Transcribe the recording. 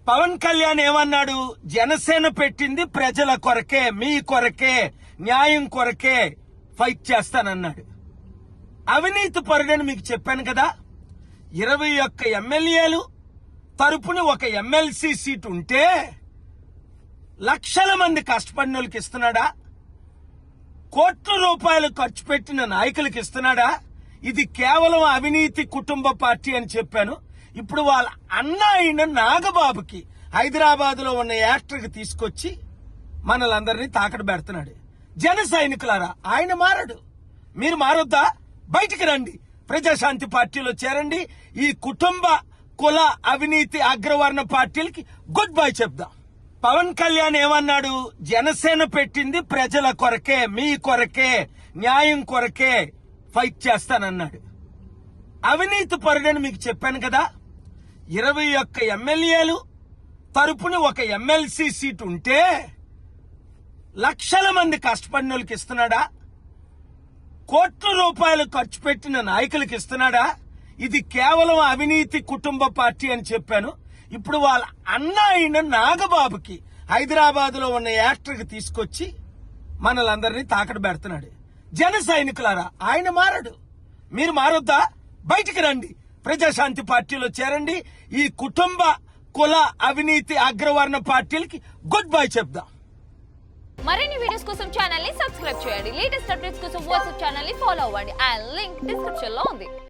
పవన్ కళ్యాణ్ ఏమన్నాడు? జనసేన పెట్టింది ప్రజల కొరకే, మీ కొరకే, న్యాయం కొరకే ఫైట్ చేస్తానన్నాడు. అవినీతి పరుడని మీకు చెప్పాను కదా. 21 ఎమ్మెల్యేలు తరపున ఒక ఎమ్మెల్సీ సీట్ ఉంటే లక్షల మంది కష్టపడిన వాళ్ళకి ఇస్తున్నాడా? కోట్ల రూపాయలు ఖర్చు పెట్టిన నాయకులకు ఇస్తున్నాడా? ఇది కేవలం అవినీతి కుటుంబ పార్టీ అని చెప్పాను. ఇప్పుడు వాళ్ళ అన్న అయిన నాగబాబుకి హైదరాబాద్ లో ఉన్న యాక్టర్కి తీసుకొచ్చి మనలందరినీ తాకట్టు పెడుతున్నాడు. జన సైనికులారా, ఆయన మారడు, మీరు మారొద్దా? బయటికి రండి, ప్రజాశాంతి పార్టీలో చేరండి. ఈ కుటుంబ కుల అవినీతి అగ్రవర్ణ పార్టీలకి గుడ్ బై చెప్దాం. పవన్ కళ్యాణ్ ఏమన్నాడు? జనసేన పెట్టింది ప్రజల కొరకే, మీ కొరకే, న్యాయం కొరకే ఫైట్ చేస్తానన్నాడు. అవినీతి పరుడని మీకు చెప్పాను కదా. 21 ఎమ్మెల్యేలు తరపున ఒక ఎమ్మెల్సీ సీట్ ఉంటే లక్షల మంది కష్టపడిన వాళ్ళకి ఇస్తున్నాడా? కోట్ల రూపాయలు ఖర్చు పెట్టిన నాయకులకు ఇస్తున్నాడా? ఇది కేవలం అవినీతి కుటుంబ పార్టీ అని చెప్పాను. ఇప్పుడు వాళ్ళ అన్న అయిన నాగబాబుకి హైదరాబాద్ లో ఉన్న యాక్టర్కి తీసుకొచ్చి మనలందరినీ తాకట్టు పెడుతున్నాడు. జన సైనికులారా, ఆయన మారడు, మీరు మారొద్దా? బయటికి రండి, ప్రజాశాంతి పార్టీలో చేరండి. ఈ కుటుంబ కుల అవినీతి అగ్రవర్ణ పార్టీలకి గుడ్ బై చెప్దాం. మరిన్ని వీడియోస్ కోసం ఛానల్ ని సబ్స్క్రైబ్ చేయండి. లేటెస్ట్ అప్డేట్స్ కోసం వాట్సాప్ ఛానల్ ని ఫాలో అవ్వండి. ఆ లింక్ డిస్క్రిప్షన్ లో ఉంది.